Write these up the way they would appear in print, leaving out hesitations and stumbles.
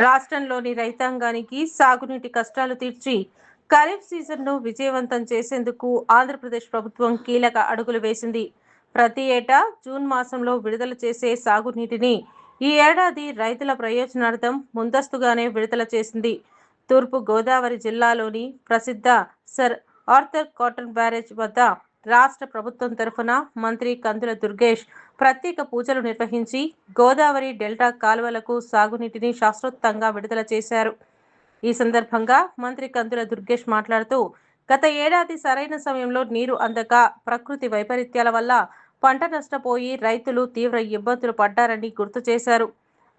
రాష్ట్రంలోని రైతాంగానికి సాగునీటి కష్టాలు తీర్చి ఖరీఫ్ సీజన్ను విజయవంతం చేసేందుకు ఆంధ్రప్రదేశ్ ప్రభుత్వం కీలక అడుగులు వేసింది. ప్రతి ఏటా జూన్ మాసంలో విడుదల చేసే సాగునీటిని ఈ ఏడాది రైతుల ప్రయోజనార్థం ముందస్తుగానే విడుదల చేసింది. తూర్పు గోదావరి జిల్లాలోని ప్రసిద్ధ సర్ ఆర్థర్ కాటన్ బ్యారేజ్ వద్ద రాష్ట్ర ప్రభుత్వం తరఫున మంత్రి కందుల దుర్గేష్ ప్రత్యేక పూజలు నిర్వహించి గోదావరి డెల్టా కాలువలకు సాగునీటిని శాస్త్రోక్తంగా విడుదల చేశారు. ఈ సందర్భంగా మంత్రి కందుల దుర్గేష్ మాట్లాడుతూ, గత ఏడాది సరైన సమయంలో నీరు అందక ప్రకృతి వైపరీత్యాల వల్ల పంట నష్టపోయి రైతులు తీవ్ర ఇబ్బందులు పడ్డారని గుర్తు చేశారు.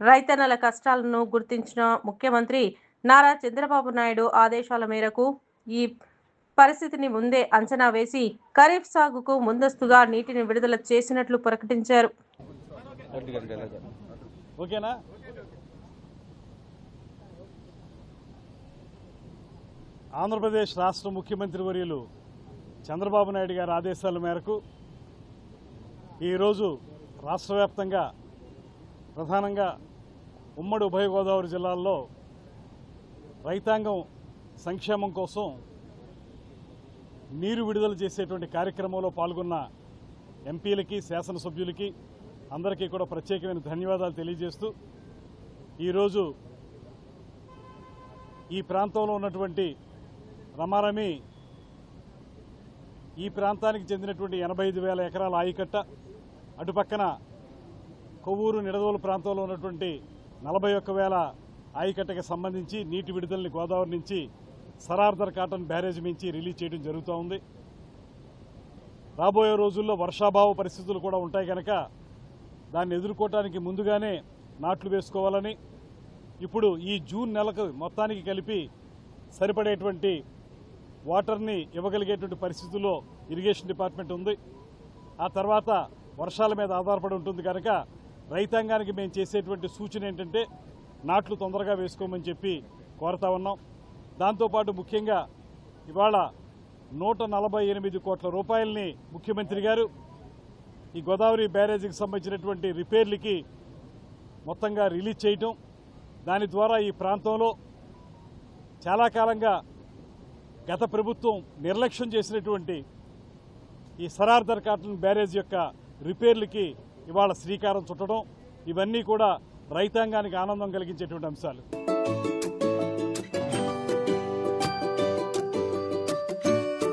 రైతన్నల కష్టాలను గుర్తించిన ముఖ్యమంత్రి నారా చంద్రబాబు నాయుడు ఆదేశాల మేరకు ఈ పరిస్థితిని ముందే అంచనా వేసి ఖరీఫ్ సాగుకు ముందస్తుగా నీటిని విడుదల చేసినట్లు ప్రకటించారు. ఆంధ్రప్రదేశ్ రాష్ట్ర ముఖ్యమంత్రి వర్యులు చంద్రబాబు నాయుడు గారి ఆదేశాల మేరకు ఈరోజు రాష్ట్ర వ్యాప్తంగా ప్రధానంగా ఉమ్మడి ఉభయ గోదావరి జిల్లాల్లో రైతాంగం సంక్షేమం కోసం నీరు విడుదల చేసేటువంటి కార్యక్రమంలో పాల్గొన్న ఎంపీలకి, శాసనసభ్యులకి అందరికీ కూడా ప్రత్యేకమైన ధన్యవాదాలు తెలియజేస్తూ, ఈరోజు ఈ ప్రాంతంలో ఉన్నటువంటి రమారమి ఈ ప్రాంతానికి చెందినటువంటి 85,000 ఎకరాల ఆయకట్ట, అటుపక్కన కొవ్వూరు నిడదవోలు ప్రాంతంలో ఉన్నటువంటి 41,000 ఆయకట్టకి సంబంధించి నీటి విడుదలని గోదావరి నుంచి సర్ ఆర్థర్ కాటన్ బ్యారేజ్ నుంచి రిలీజ్ చేయడం జరుగుతూ ఉంది. రాబోయే రోజుల్లో వర్షాభావ పరిస్థితులు కూడా ఉంటాయి కనుక దాన్ని ఎదుర్కోవడానికి ముందుగానే నాట్లు వేసుకోవాలని, ఇప్పుడు ఈ జూన్ నెలకు మొత్తానికి కలిపి సరిపడేటువంటి వాటర్ని ఇవ్వగలిగేటువంటి పరిస్థితుల్లో ఇరిగేషన్ డిపార్ట్మెంట్ ఉంది. ఆ తర్వాత వర్షాల మీద ఆధారపడి ఉంటుంది కనుక రైతాంగానికి మేము చేసేటువంటి సూచన ఏంటంటే నాట్లు తొందరగా వేసుకోమని చెప్పి కోరుతా ఉన్నాం. దాంతోపాటు ముఖ్యంగా ఇవాళ 148 కోట్ల రూపాయలని ముఖ్యమంత్రి గారు ఈ గోదావరి బ్యారేజీకి సంబంధించినటువంటి రిపేర్లకి మొత్తంగా రిలీజ్ చేయటం, దాని ద్వారా ఈ ప్రాంతంలో చాలా కాలంగా గత ప్రభుత్వం నిర్లక్ష్యం చేసినటువంటి ఈ సర్ ఆర్థర్ కాటన్ బ్యారేజ్ యొక్క రిపేర్లకి ఇవాళ శ్రీకారం చుట్టడం, ఇవన్నీ కూడా రైతాంగానికి ఆనందం కలిగించేటువంటి అంశాలు.